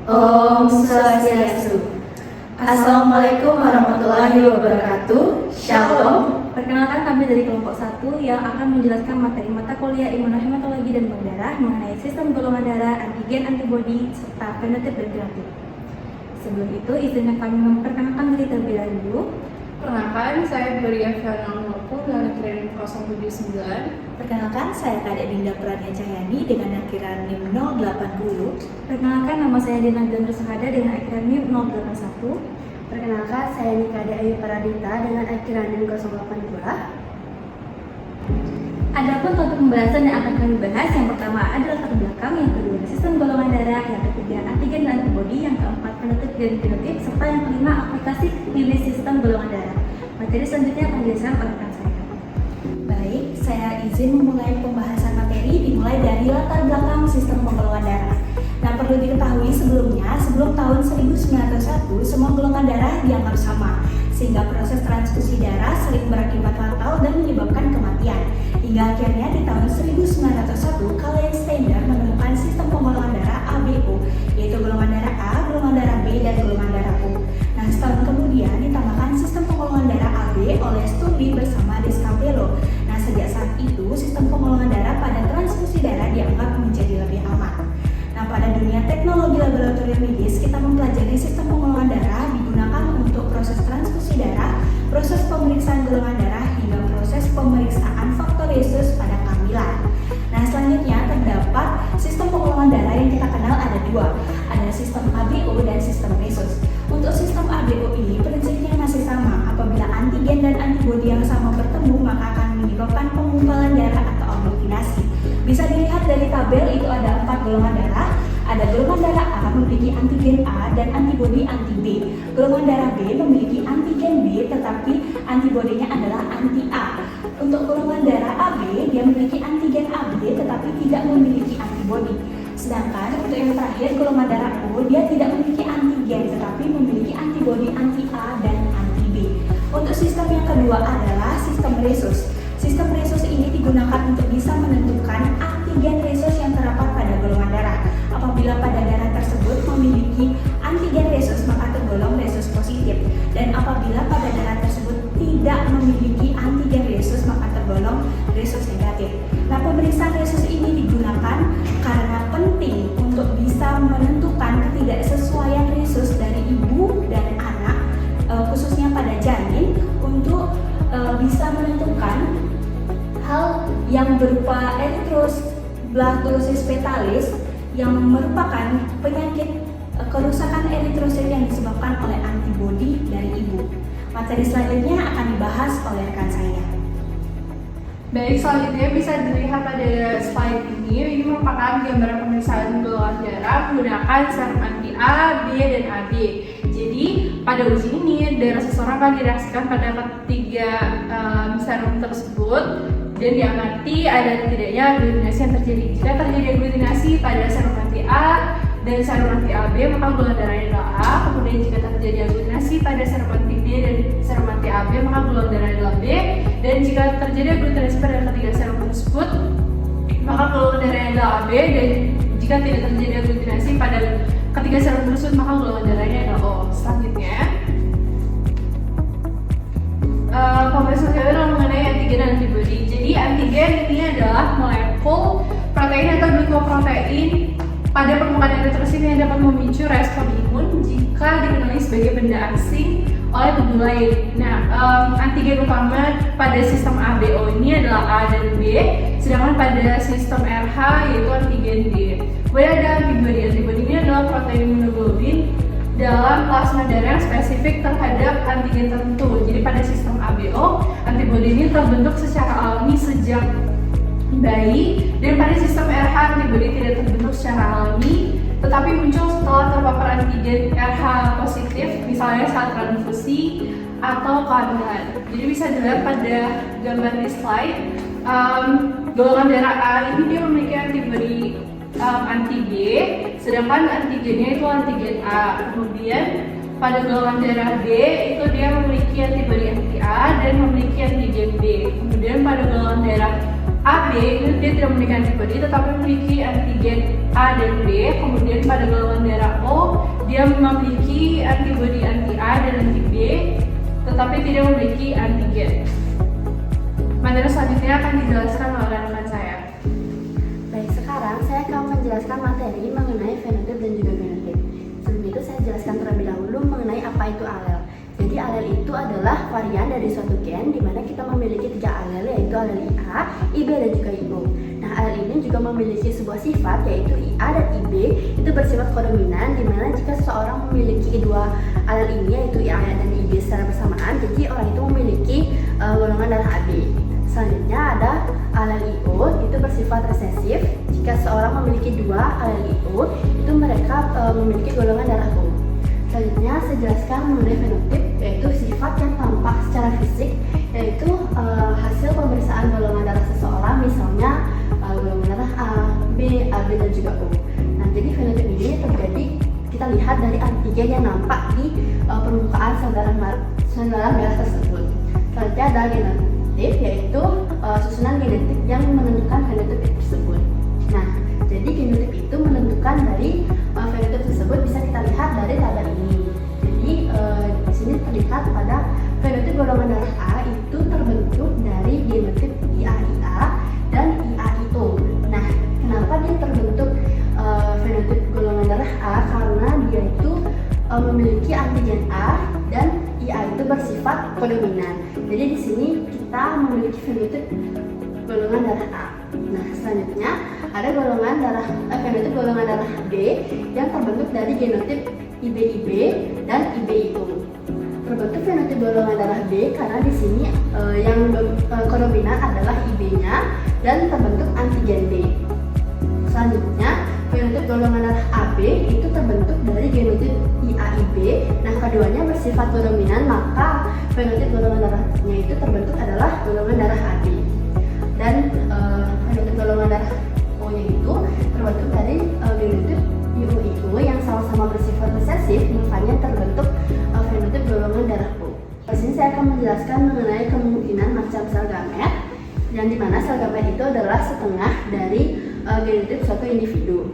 Om Swastiastu. Assalamualaikum warahmatullahi wabarakatuh. Shalom. Perkenalkan, kami dari kelompok 1 yang akan menjelaskan materi mata kuliah imunohematologi dan bank darah mengenai sistem golongan darah, antigen, antibodi, serta fenotip dan genotyp. Sebelum itu, izinkan kami memperkenalkan diri terlebih dahulu. Perkenalkan, saya Gloria Fiona Nopung dengan NIM 079. Perkenalkan, saya Kadek Dinda Prania Cahyani dengan akhiran NIM 080. Perkenalkan, nama saya Dina Gandra Sahada dengan akhiran NIM 081. Perkenalkan, saya Nikade Ayu Paradita dengan akhiran NIM 082. Adapun topik pembahasan yang akan kami bahas, yang pertama adalah latar belakang, yang kedua sistem golongan darah, yang ketiga antigen dan antibodi, yang keempat fenotip dan genotyp, serta yang kelima aplikasi klinis sistem golongan darah. Materi selanjutnya akan dijelaskan oleh rekan saya. Baik, saya izin memulai pembahasan materi dimulai dari latar belakang sistem penggolongan darah. Nah, perlu diketahui sebelumnya, sebelum tahun 1901, semua golongan darah dianggap sama, sehingga proses transfusi darah sering berakibat fatal dan menyebabkan kematian. Hingga akhirnya di tahun 1901, Karl Steiner menemukan sistem penggolongan darah ABO, yaitu golongan darah A, golongan darah B, dan golongan darah O. Nah, setahun kemudian ditambahkan sistem penggolongan darah AB oleh Sturdy bersama Descabello. Nah, sejak saat itu, sistem penggolongan darah pada transfusi darah dianggap menjadi lebih aman. Nah, pada dunia teknologi laboratorium medis, kita mempelajari sistem penggolongan darah digunakan untuk proses transfusi darah, proses pemeriksaan golongan darah, hingga proses pemeriksaan faktor Rhesus pada kehamilan. Nah, selanjutnya terdapat sistem penggolongan darah yang kita kenal ada dua, ada sistem ABO dan sistem Rhesus. Untuk sistem ABO ini prinsipnya masih sama, apabila antigen dan antibodi yang sama bertemu maka akan menyebabkan penggumpalan darah atau aglutinasi. Bisa dilihat dari tabel, itu ada 4 golongan darah. Ada golongan darah A memiliki antigen A dan antibodi anti B. Golongan darah B memiliki antigen B tetapi antibodinya adalah anti A. Untuk golongan darah AB, dia memiliki antigen AB tetapi tidak memiliki antibodi. Sedangkan untuk yang terakhir, golongan darah O, dia tidak memiliki antigen tetapi memiliki antibodi anti A dan anti B. Untuk sistem yang kedua adalah sistem Rhesus. Sistem Rhesus ini digunakan untuk bisa menentukan antigen Rhesus yang terdapat pada golongan darah. Apabila pada darah tersebut memiliki antigen Rhesus maka tergolong Rhesus positif, dan apabila pada darah tersebut tidak memiliki antigen Rhesus maka tergolong Rhesus negatif. Nah, pemeriksaan Rhesus ini digunakan karena penting untuk bisa menentukan ketidaksesuaian Rhesus dari ibu dan anak, khususnya pada janin, untuk bisa menentukan hal yang berupa erythroblastoses fetalis yang merupakan penyakit kerusakan eritrosit yang disebabkan oleh antibodi dari ibu. Materi selanjutnya akan dibahas oleh rekan saya. Baik, selanjutnya bisa dilihat pada slide ini. Ini merupakan gambaran pemeriksaan golongan darah menggunakan serum anti A, B, dan AB. Jadi pada uji ini darah seseorang akan direaksikan pada ketiga serum tersebut dan diamati ada tidaknya aglutinasi yang terjadi. Jika terjadi aglutinasi pada serum anti A dan serum anti AB, maka golongan darahnya adalah A. Kemudian jika terjadi aglutinasi pada serum anti B dan serum anti AB, maka golongan darahnya adalah B. Dan jika terjadi aglutinasi pada ketiga serum tersebut, maka golongan darahnya adalah AB. Dan jika tidak terjadi aglutinasi pada ketiga serum tersebut, maka golongan darahnya adalah O. Selanjutnya, pemeriksaan adalah mengenai antigen dan antibodi. Jadi antigen ini adalah molekul protein atau glikoprotein pada permukaan eritrosit yang dapat memicu respon imun jika dikenali sebagai benda asing oleh tubuh lain. Nah, antigen utama pada sistem ABO ini adalah A dan B, sedangkan pada sistem RH yaitu antigen D. Kemudian ada antibodi. Antibodi ini adalah protein immunoglobulin dalam plasma darah yang spesifik terhadap antigen tertentu. Jadi pada sistem ABO, antibodi ini terbentuk secara alami sejak bayi, dan pada sistem RH antibodi tidak terbentuk secara alami, tetapi muncul setelah terpapar antigen RH positif, misalnya saat transfusi atau kehamilan. Jadi bisa dilihat pada gambar di slide, golongan darah A ini dia memiliki antibodi anti B, sedangkan antigennya itu antigen A. Kemudian pada golongan darah B itu dia memiliki antibodi anti A dan memiliki antigen B. Kemudian pada golongan darah AB itu dia tidak memiliki antibodi tetapi memiliki antigen A dan B. Kemudian pada golongan darah O dia memiliki antibodi anti A dan anti B tetapi tidak memiliki antigen. Materi selanjutnya akan dijelaskan oleh rekan saya. Baik, sekarang saya akan menjelaskan materi mengenai fenotip dan juga genotip. Sebelum itu saya jelaskan terlebih dahulu mengenai apa itu alel. Jadi alel itu adalah varian dari suatu gen di mana kita memiliki 3 alel, yaitu alel IA, IB dan juga IO. Nah, alel ini juga memiliki sebuah sifat yaitu IA dan IB itu bersifat kodominan, di mana jika seseorang memiliki dua alel ini yaitu IA dan IB secara bersamaan, jadi orang itu memiliki golongan darah AB. Selanjutnya ada alel IO itu bersifat resesif. Jika seorang memiliki dua alel IO, itu mereka memiliki golongan darah O. Selanjutnya saya jelaskan mengenai fenotip, yaitu sifat yang tampak secara fisik, yaitu hasil pemeriksaan golongan darah seseorang, misalnya golongan darah A, B, AB dan juga O. Nah, jadi fenotip ini terjadi kita lihat dari antigen yang nampak di permukaan sel darah tersebut. Selanjutnya ada genotip, yaitu susunan genetik yang menentukan fenotip tersebut. Nah, jadi genotip itu menentukan dari fenotip tersebut bisa kita lihat dari tabel ini. Jadi di sini terlihat pada fenotip golongan darah A itu terbentuk dari genotip IAIA dan IAIO. Nah, kenapa dia terbentuk fenotip golongan darah A? Karena dia itu memiliki antigen A dan IA itu bersifat kodominan. Jadi di sini kita memiliki fenotip golongan darah A. Nah, selanjutnya ada fenotip golongan darah B yang terbentuk dari genotip IBIB dan IBIO. Terbentuk fenotip golongan darah B karena di sini yang kodominan adalah IB-nya dan terbentuk antigen B. Selanjutnya fenotip golongan darah AB itu terbentuk dari genotip IAIB. Nah, keduanya bersifat kodominan, maka fenotip golongan darahnya itu terbentuk adalah golongan darah AB. Dan fenotip golongan darah O-nya itu terbentuk dari genotip IOIO yang sama-sama bersifat resesif, makanya terbentuk fenotip golongan darah O. Di sini saya akan menjelaskan mengenai kemungkinan macam sel gamet, yang dimana sel gamet itu adalah setengah dari genotip suatu individu.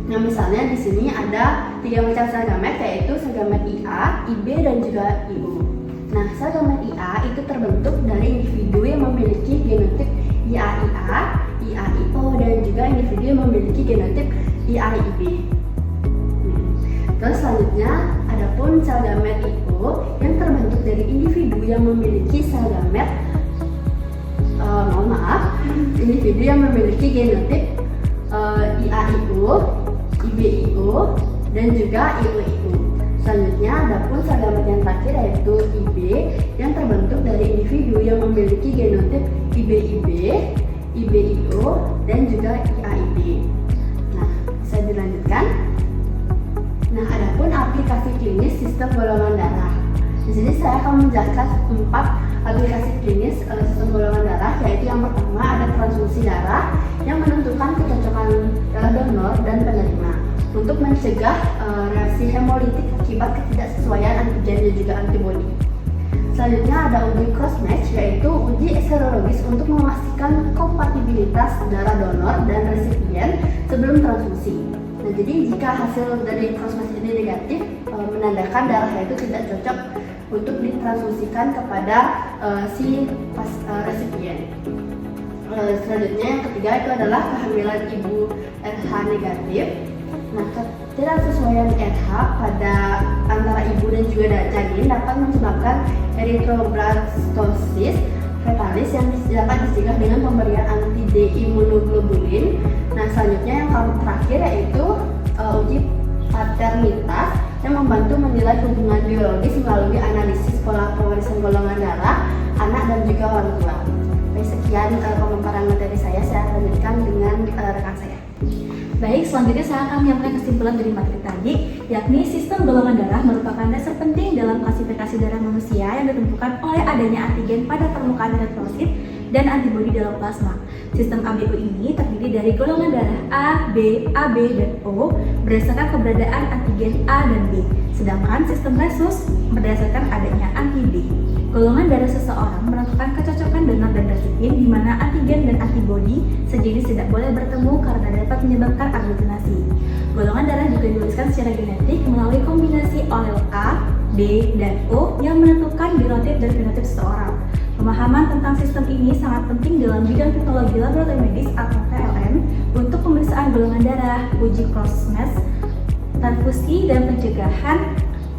Nah, misalnya di sini ada 3 macam sel gamet, yaitu sel gamet IA, IB dan juga IO. Nah, sel gamet IA itu terbentuk dari individu yang memiliki genotip IAIA, IAIO dan juga individu yang memiliki genotip IAIB. Terus selanjutnya adapun sel gamet IO yang terbentuk dari individu yang memiliki sel gamet individu yang memiliki genotip IAIO, IBIO dan juga IOIO. Selanjutnya adapun sel gamet yang terakhir yaitu IB yang terbentuk dari individu yang memiliki genotip IBIB, IBIO dan juga IAIB. Nah, bisa dilanjutkan. Nah, adapun aplikasi klinis sistem golongan darah. Di sini saya akan menjelaskan 4 aplikasi klinis sistem golongan darah, yaitu yang pertama ada transfusi darah yang menentukan kecocokan darah donor dan penerima untuk mencegah reaksi hemolitik akibat ketidaksesuaian antigen dan juga antibodi. Selanjutnya ada uji cross match, yaitu uji serologis untuk memastikan kompatibilitas darah donor dan resipien sebelum transfusi. Nah, jadi jika hasil dari cross match ini negatif, menandakan darahnya itu tidak cocok untuk ditransfusikan kepada si resipien. Selanjutnya yang ketiga itu adalah kehamilan ibu RH negatif. Nah, ketidaksesuaian RH pada antara ibu dan juga janin dapat menyebabkan erythroblastosis fetalis yang dapat dicegah dengan pemberian anti-D immunoglobulin. Nah, selanjutnya yang terakhir yaitu uji paternitas yang membantu menilai hubungan biologis melalui analisis pola pewarisan golongan darah anak dan juga orang tua. Baik, sekian pemaparan materi saya lanjutkan dengan rekan saya. Baik, selanjutnya saya akan menyampaikan kesimpulan dari materi tadi, yakni sistem golongan darah merupakan dasar penting dalam klasifikasi darah manusia yang ditentukan oleh adanya antigen pada permukaan eritrosit dan antibodi dalam plasma. Sistem ABO ini terdiri dari golongan darah A, B, AB, dan O berdasarkan keberadaan antigen A dan B, sedangkan sistem resus berdasarkan adanya anti B. Golongan darah seseorang menentukan kecocokan donor dan resipien di mana antigen dan antibodi sejenis tidak boleh bertemu karena dapat menyebabkan aglutinasi. Golongan darah juga dituliskan secara genetik melalui kombinasi allel A, B, dan O yang menentukan genotip dan fenotip seseorang. Pemahaman tentang sistem ini sangat penting dalam bidang teknologi laboratorium medis atau TLM untuk pemeriksaan golongan darah, uji cross-match, transfusi dan pencegahan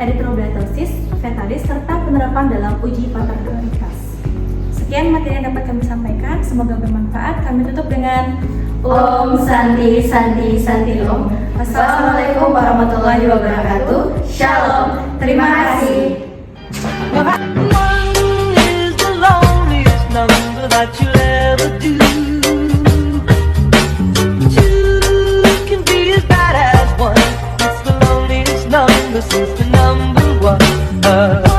eritroblasitosis fetalis serta penerapan dalam uji patogenitas. Sekian materi yang dapat kami sampaikan, semoga bermanfaat. Kami tutup dengan Om Santi Santi Santi Om. Assalamualaikum warahmatullahi wabarakatuh. Shalom. Terima kasih. One is the loneliest number that you'll ever do. Two can be as bad as one. It's the loneliest number since the number one.